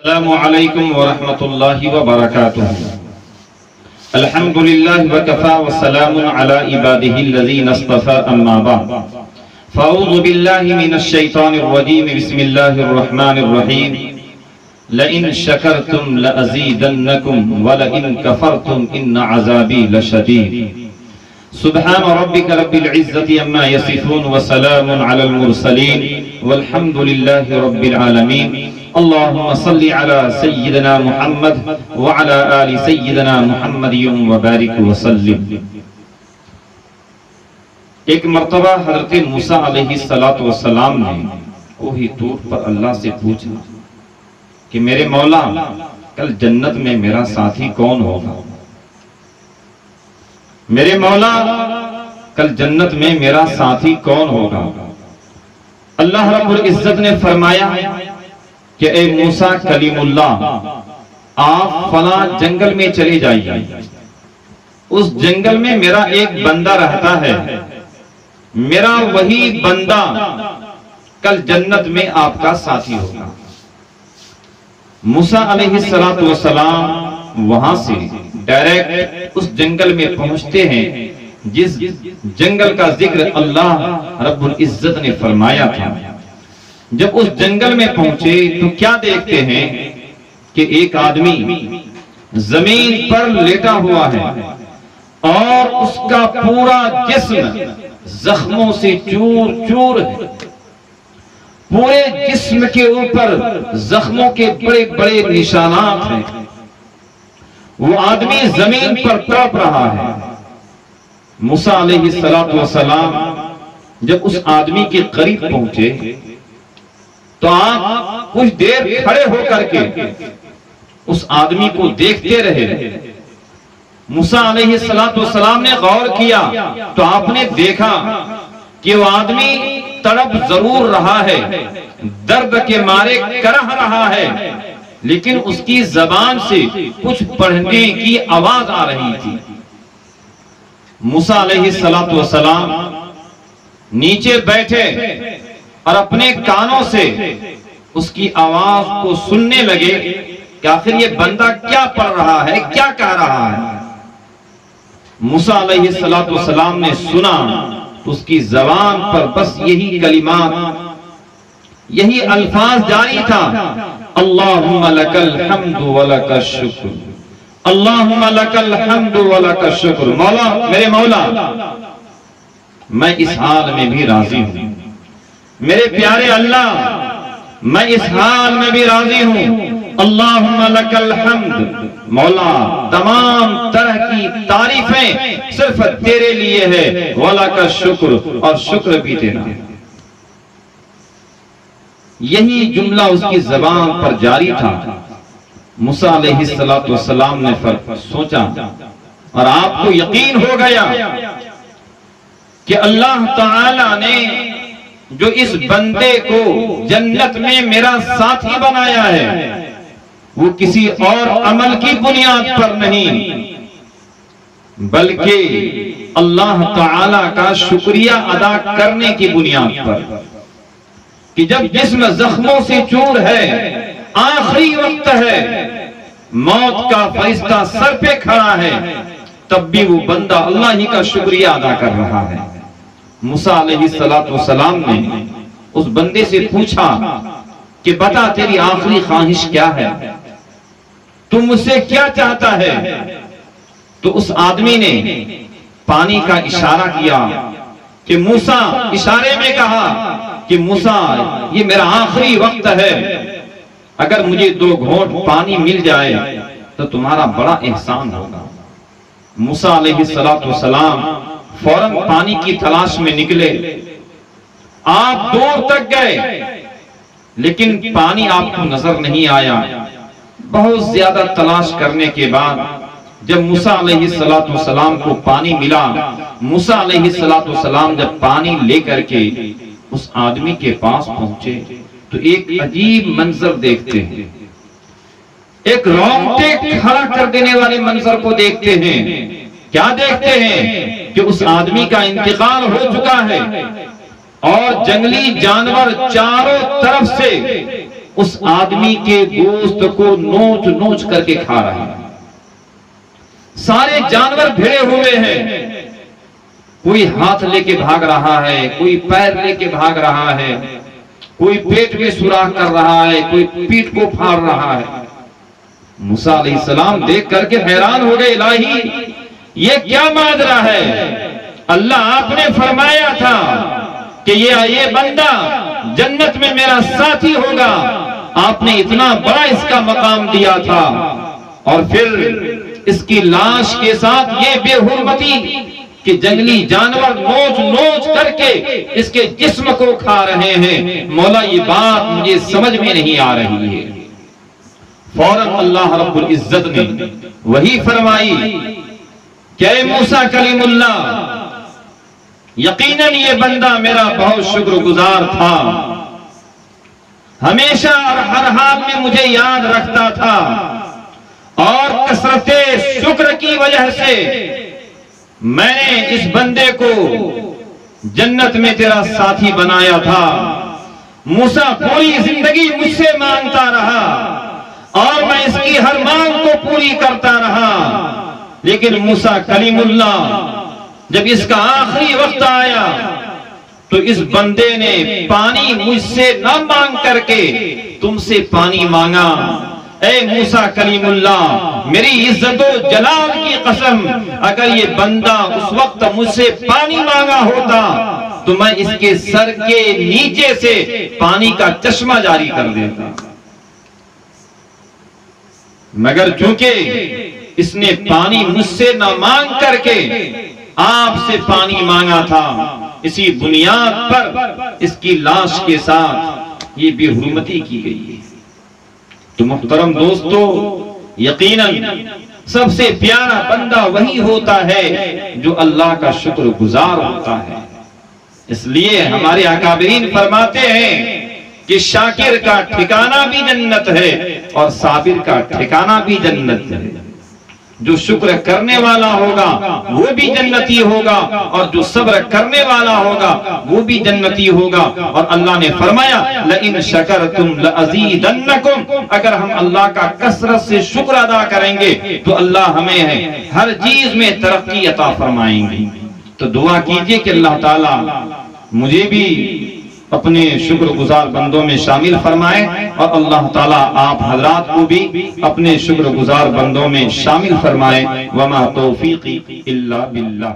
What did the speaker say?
अस्सलामु अलैकुम व रहमतुल्लाहि व बरकातुहू। अल्हम्दुलिल्लाहि व कफ़ा व सलामुन अला इबादिहिल्लज़ीना इस्तफ़ा अम्मा बअद। फ़अऊज़ु बिल्लाहि मिनश शैतानिर रजीम। बिस्मिल्लाहिर रहमानिर रहीम। लइन शकरतुम लअज़ीदन्नकुम व लइन कफ़रतुम इन्न अज़ाबी लशदीद। सुब्हान रब्बिक रब्बिल इज़्ज़ति अम्मा यसिफून व सलामुन अलल मुरसलीन वल्हम्दुलिल्लाहि रब्बिल आलमीन। अल्लाहुम्मा सल्लि अला सय्यिदिना मुहम्मद व अला आलि सय्यिदिना मुहम्मदिन व बारिक व सल्लिम। एक मर्तबा हज़रत मूसा अलैहिस्सलातु वस्सलाम ने कोही तूर पर अल्लाह से पूछा कि मेरे मौला, कल जन्नत में मेरा साथी कौन होगा? मेरे मौला, कल जन्नत में मेरा साथी कौन होगा? अल्लाह रब्बुल इज्जत ने फरमाया कि ए मूसा कलीमुल्लाह, आप फला जंगल में चले जाइए। उस जंगल में मेरा एक बंदा रहता है, मेरा वही बंदा कल जन्नत में आपका साथी होगा। मूसा अलैहिस्सलातु वस्सलाम वहां से डायरेक्ट उस जंगल में पहुंचते हैं जिस जंगल का जिक्र अल्लाह रब्बुल इज्जत ने फरमाया था। जब उस जंगल में पहुंचे तो क्या देखते हैं कि एक आदमी जमीन पर लेटा हुआ है और उसका पूरा जिस्म जख्मों से चूर चूर है। पूरे जिस्म के ऊपर जख्मों के बड़े बड़े निशानात हैं। वो आदमी जमीन पर तड़प रहा है। मूसा अलैहिस्सलातु वस्सलाम जब उस आदमी के करीब पहुंचे तो आप कुछ देर खड़े होकर के उस आदमी को देखते रहे। मूसा अलैहिस्सलातु वस्सलाम ने गौर किया तो आपने देखा कि वो आदमी तड़प जरूर रहा है, दर्द के मारे करह रहा है, लेकिन उसकी जबान से कुछ पढ़ने की आवाज आ रही थी। मूसा अलैहिस्सलातु वस्सलाम नीचे बैठे और अपने कानों से उसकी आवाज को सुनने लगे कि आखिर ये बंदा क्या पढ़ रहा है, क्या कह रहा है। मूसा अलैहिस्सलातु वस्सलाम ने सुना तो उसकी जबान पर बस यही कलिमात, यही अल्फाज जारी था, अल्लाहुम्मा लकल हम्दु व लकश शुक्र, अल्लाहुम्मा लकल हम्दु व लकश शुक्र। मौला, मेरे मौला, मैं इस हाल में भी राजी हूं। मेरे प्यारे अल्लाह, मैं इस हाल में भी राजी हूं। अल्लाहुम्मा लकल हम्द, मौला तमाम तरह की तारीफें सिर्फ तेरे लिए है, वाला का शुक्र, और शुक्र भी तेरा। यही जुमला उसकी जबान पर जारी था। मूसा अलैहिस्सलातु वस्सलाम ने सोचा और आपको यकीन हो गया कि अल्लाह ताला ने जो इस बंदे को जन्नत में मेरा साथी बनाया है वो किसी और अमल की बुनियाद पर नहीं, बल्कि अल्लाह ताला का शुक्रिया अदा करने की बुनियाद पर, कि जब जिस्म जख्मों से चूर है, आखिरी वक्त है, मौत का फरिश्ता सर पे खड़ा है, तब भी वो बंदा अल्लाह ही का शुक्रिया अदा कर रहा है। मूसा अलैहिस्सलातु वस्सलाम ने उस बंदे से पूछा कि बता तेरी आखिरी ख्वाहिश क्या है, तू मुझसे क्या चाहता है? तो उस आदमी ने पानी का इशारा किया कि मूसा, इशारे में कहा कि मूसा, ये मेरा आखिरी वक्त है, अगर मुझे 2 घोंट पानी मिल जाए तो तुम्हारा बड़ा एहसान होगा। मूसा अलैहिस्सलातु वस्सलाम फौरन पानी की तलाश में निकले। आप दूर तक गए लेकिन पानी आपको नजर नहीं आया। बहुत ज्यादा तलाश करने के बाद जब मूसा अलैहिस्सलातु वस्सलाम को पानी मिला, मूसा अलैहिस्सलातु वस्सलाम जब पानी लेकर के उस आदमी के पास पहुंचे तो एक अजीब मंजर देखते हैं। एक रोंगटे खड़ा कर देने वाले मंजर को देखते हैं। क्या देखते हैं कि उस आदमी का इंतकाल हो चुका है और जंगली जानवर चारों तरफ से उस आदमी के गोश्त को नोच नोच करके खा रहे हैं। सारे जानवर भिड़े हुए हैं, कोई हाथ लेके भाग रहा है, कोई पैर लेके भाग रहा है, कोई पेट में सुराख कर रहा है, कोई पीठ को फाड़ रहा है। मूसा अलैहिस्सलाम देख करके हैरान हो गए, इलाही ये क्या माजरा है? अल्लाह आपने फरमाया था कि ये बंदा जन्नत में मेरा साथी होगा, आपने इतना बड़ा इसका मकाम दिया था, और फिर इसकी लाश के साथ ये बेहुरमती कि जंगली जानवर नोच नोच करके इसके जिस्म को खा रहे हैं। मौला ये बात मुझे समझ में नहीं आ रही है। फौरन अल्लाह रब्बुल इज्जत ने वही फरमाई कि मूसा कलीमुल्लाह, यकीनन ये बंदा मेरा बहुत शुक्रगुजार था, हमेशा और हर हाल में मुझे याद रखता था, और कसरते शुक्र की वजह से मैंने इस बंदे को जन्नत में तेरा साथी बनाया था। मूसा पूरी जिंदगी मुझसे मांगता रहा और मैं इसकी हर मांग को पूरी करता रहा, लेकिन मूसा कलीमुल्लाह जब इसका आखिरी वक्त आया तो इस बंदे ने पानी मुझसे न मांग करके तुमसे पानी मांगा। ए मूसा कलीमुल्लाह, मेरी इज्जतो जलाल की कसम, अगर ये बंदा उस वक्त मुझसे पानी मांगा होता तो मैं इसके सर के नीचे से पानी का चश्मा जारी कर देता, मगर चूंकि इसने पानी मुझसे न मांग करके आपसे पानी मांगा था, इसी बुनियाद पर इसकी लाश के साथ ये बेहुरमती की गई है। तो मुहतरम दोस्तों, यकीनन सबसे प्यारा बंदा वही होता है जो अल्लाह का शुक्रगुजार होता है। इसलिए हमारे अकाबरीन फरमाते हैं कि शाकिर का ठिकाना भी जन्नत है और साबिर का ठिकाना भी जन्नत है। जो शुक्र करने वाला होगा वो भी जन्नती होगा, और जो सब्र करने वाला होगा वो भी जन्नती होगा। और अल्लाह ने फरमाया, लइन शकरतुम लअज़ीदन्नकुम, अगर हम अल्लाह का कसरत से शुक्र अदा करेंगे तो अल्लाह हमें हर चीज में तरक्की अता फरमाएंगे। तो दुआ कीजिए कि अल्लाह ताला मुझे भी अपने शुक्रगुजार बंदों में शामिल फरमाए, और अल्लाह ताला आप हजरात को भी अपने शुक्रगुजार बंदों में शामिल फरमाए। वमा तौफीकी इल्ला बिल्लाह।